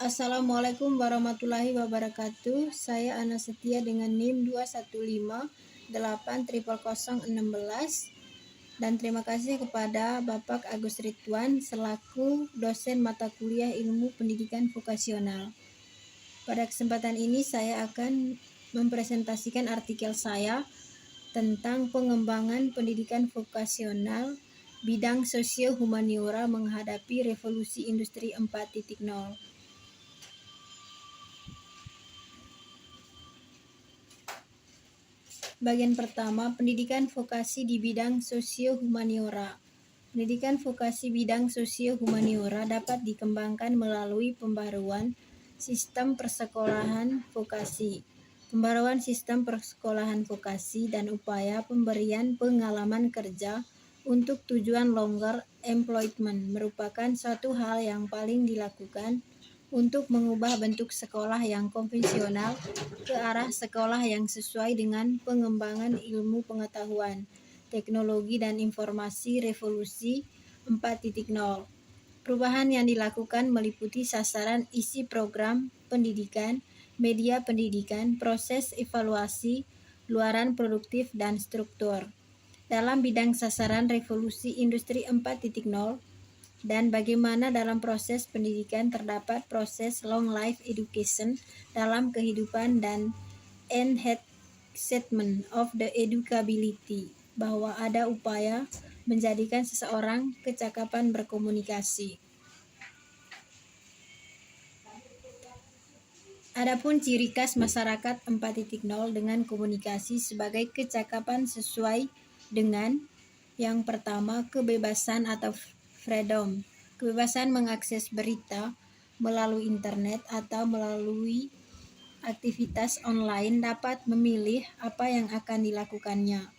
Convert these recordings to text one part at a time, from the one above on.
Assalamualaikum warahmatullahi wabarakatuh. Saya Ana Setia dengan NIM 215800016 dan terima kasih kepada Bapak Agus Ridwan selaku dosen mata kuliah Ilmu Pendidikan Vokasional. Pada kesempatan ini saya akan mempresentasikan artikel saya tentang pengembangan pendidikan vokasional bidang sosio-humaniora menghadapi revolusi industri 4.0. Bagian pertama, pendidikan vokasi di bidang sosio-humaniora. Pendidikan vokasi bidang sosio-humaniora dapat dikembangkan melalui pembaruan sistem persekolahan vokasi, pembaruan sistem persekolahan vokasi dan upaya pemberian pengalaman kerja untuk tujuan longer employment merupakan suatu hal yang paling dilakukan untuk mengubah bentuk sekolah yang konvensional ke arah sekolah yang sesuai dengan pengembangan ilmu pengetahuan, teknologi dan informasi revolusi 4.0. Perubahan yang dilakukan meliputi sasaran isi program pendidikan, media pendidikan, proses evaluasi, luaran produktif dan struktur. Dalam bidang sasaran revolusi industri 4.0 dan bagaimana dalam proses pendidikan terdapat proses long life education dalam kehidupan dan enhancement of the educability, bahwa ada upaya menjadikan seseorang kecakapan berkomunikasi. Adapun ciri khas masyarakat 4.0 dengan komunikasi sebagai kecakapan sesuai dengan yang pertama, kebebasan atau freedom, kebebasan mengakses berita melalui internet atau melalui aktivitas online dapat memilih apa yang akan dilakukannya.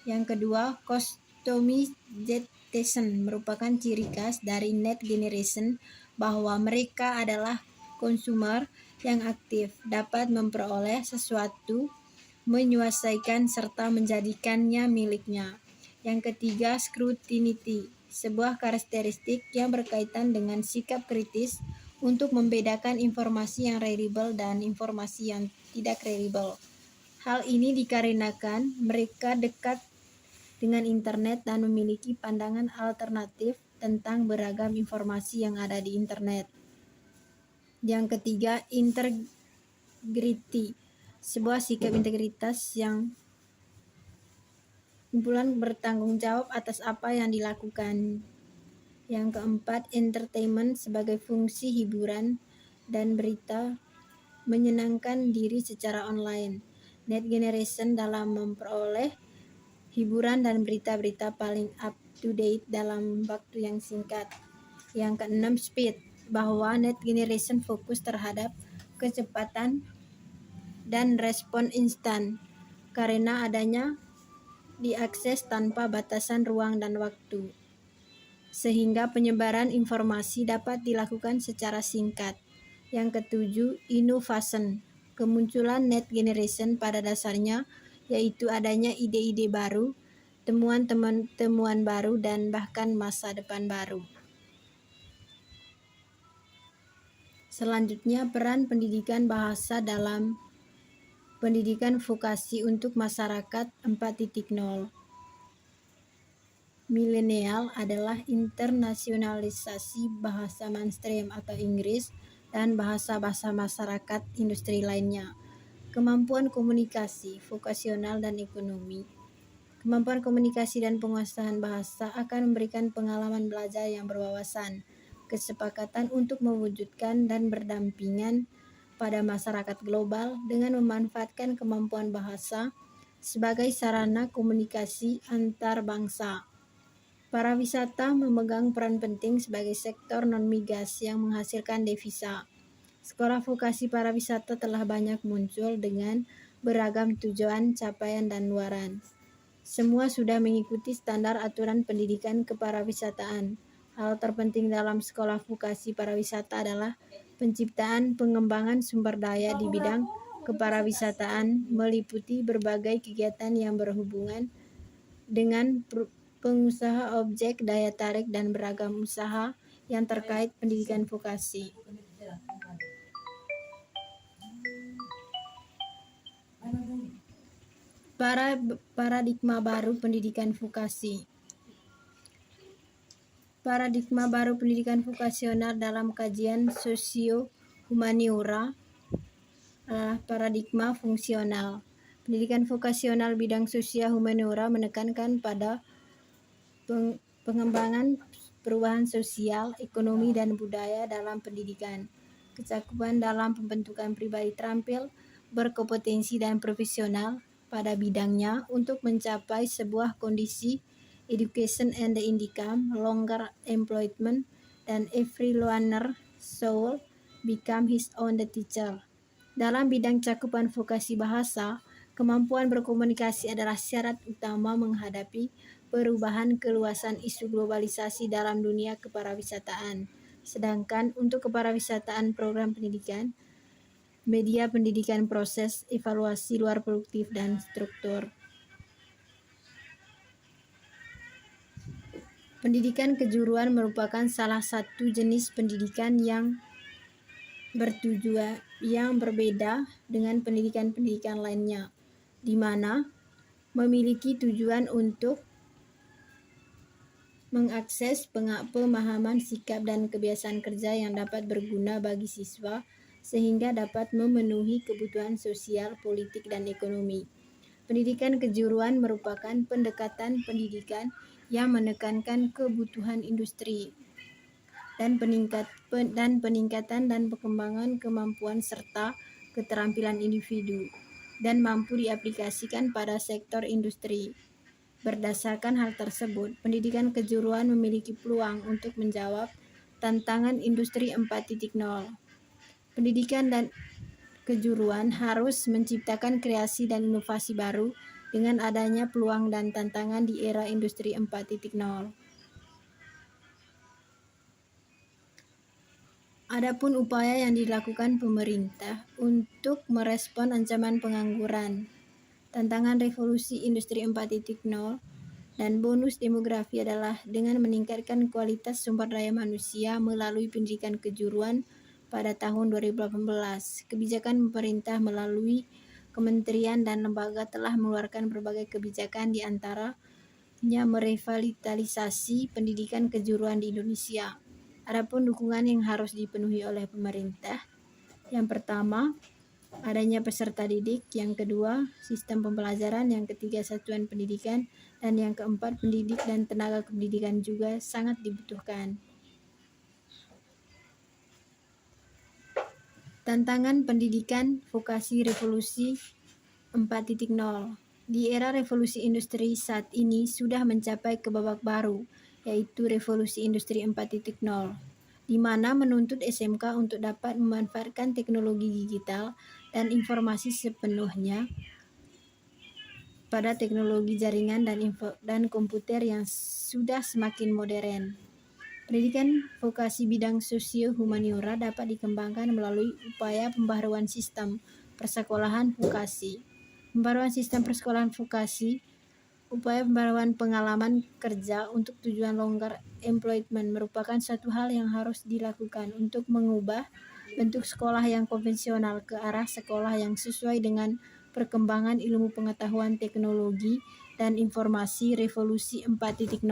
Yang kedua, customization merupakan ciri khas dari net generation bahwa mereka adalah konsumer yang aktif, dapat memperoleh sesuatu, menguasaikan serta menjadikannya miliknya. Yang ketiga, scrutiny, sebuah karakteristik yang berkaitan dengan sikap kritis untuk membedakan informasi yang reliable dan informasi yang tidak reliable. Hal ini dikarenakan mereka dekat dengan internet dan memiliki pandangan alternatif tentang beragam informasi yang ada di internet. Yang ketiga, integrity, sebuah sikap integritas yang kumpulan bertanggung jawab atas apa yang dilakukan. Yang keempat, entertainment sebagai fungsi hiburan dan berita menyenangkan diri secara online. Net generation dalam memperoleh hiburan dan berita-berita paling up to date dalam waktu yang singkat. Yang keenam, speed, bahwa net generation fokus terhadap kecepatan dan respon instan karena adanya diakses tanpa batasan ruang dan waktu, sehingga penyebaran informasi dapat dilakukan secara singkat. Yang ketujuh, innovation, kemunculan net generation pada dasarnya yaitu adanya ide-ide baru, temuan baru dan bahkan masa depan baru. Selanjutnya, peran pendidikan bahasa dalam pendidikan vokasi untuk masyarakat 4.0. Milenial adalah internasionalisasi bahasa mainstream atau Inggris dan bahasa-bahasa masyarakat industri lainnya. Kemampuan komunikasi, vokasional dan ekonomi. Kemampuan komunikasi dan penguasaan bahasa akan memberikan pengalaman belajar yang berwawasan, kesepakatan untuk mewujudkan dan berdampingan pada masyarakat global dengan memanfaatkan kemampuan bahasa sebagai sarana komunikasi antar bangsa. Pariwisata memegang peran penting sebagai sektor non-migas yang menghasilkan devisa. Sekolah vokasi pariwisata telah banyak muncul dengan beragam tujuan, capaian, dan luaran. Semua sudah mengikuti standar aturan pendidikan kepariwisataan. Hal terpenting dalam sekolah vokasi pariwisata adalah penciptaan pengembangan sumber daya di bidang kepariwisataan meliputi berbagai kegiatan yang berhubungan dengan pengusaha objek daya tarik dan beragam usaha yang terkait pendidikan vokasi. Paradigma baru pendidikan vokasi. Paradigma baru pendidikan vokasional dalam kajian sosio-humaniora adalah paradigma fungsional. Pendidikan vokasional bidang sosial humaniora menekankan pada pengembangan perubahan sosial, ekonomi, dan budaya dalam pendidikan, kecakupan dalam pembentukan pribadi terampil, berkompetensi dan profesional pada bidangnya untuk mencapai sebuah kondisi education and income, longer employment, dan every learner soul become his own teacher. Dalam bidang cakupan vokasi bahasa, kemampuan berkomunikasi adalah syarat utama menghadapi perubahan keluasan isu globalisasi dalam dunia keparawisataan. Sedangkan untuk keparawisataan program pendidikan, media pendidikan, proses evaluasi luar produktif dan struktur. Pendidikan kejuruan merupakan salah satu jenis pendidikan yang berbeda dengan pendidikan-pendidikan lainnya, di mana memiliki tujuan untuk mengakses pemahaman sikap dan kebiasaan kerja yang dapat berguna bagi siswa sehingga dapat memenuhi kebutuhan sosial, politik, dan ekonomi. Pendidikan kejuruan merupakan pendekatan pendidikan yang menekankan kebutuhan industri dan peningkatan dan pengembangan kemampuan serta keterampilan individu dan mampu diaplikasikan pada sektor industri. Berdasarkan hal tersebut, pendidikan kejuruan memiliki peluang untuk menjawab tantangan industri 4.0. Pendidikan dan kejuruan harus menciptakan kreasi dan inovasi baru dengan adanya peluang dan tantangan di era industri 4.0. Adapun upaya yang dilakukan pemerintah untuk merespon ancaman pengangguran, tantangan revolusi industri 4.0, dan bonus demografi adalah dengan meningkatkan kualitas sumber daya manusia melalui pendidikan kejuruan pada tahun 2018. Kebijakan pemerintah melalui kementerian dan lembaga telah mengeluarkan berbagai kebijakan, di antaranya merevitalisasi pendidikan kejuruan di Indonesia. Adapun dukungan yang harus dipenuhi oleh pemerintah, yang pertama, adanya peserta didik, yang kedua, sistem pembelajaran, yang ketiga, satuan pendidikan, dan yang keempat, pendidik dan tenaga pendidikan juga sangat dibutuhkan. Tantangan pendidikan vokasi revolusi 4.0. Di era revolusi industri saat ini sudah mencapai ke babak baru, yaitu revolusi industri 4.0, di mana menuntut SMK untuk dapat memanfaatkan teknologi digital dan informasi sepenuhnya pada teknologi jaringan dan komputer yang sudah semakin modern. Pendidikan vokasi bidang sosio-humaniora dapat dikembangkan melalui upaya pembaharuan sistem persekolahan vokasi. Pembaharuan sistem persekolahan vokasi, upaya pembaharuan pengalaman kerja untuk tujuan longer employment merupakan satu hal yang harus dilakukan untuk mengubah bentuk sekolah yang konvensional ke arah sekolah yang sesuai dengan perkembangan ilmu pengetahuan teknologi dan informasi revolusi 4.0.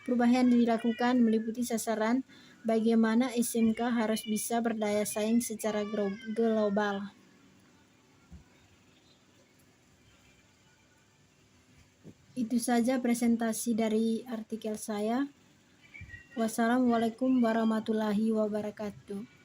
Perubahan yang dilakukan meliputi sasaran bagaimana SMK harus bisa berdaya saing secara global. Itu saja presentasi dari artikel saya. Wassalamualaikum warahmatullahi wabarakatuh.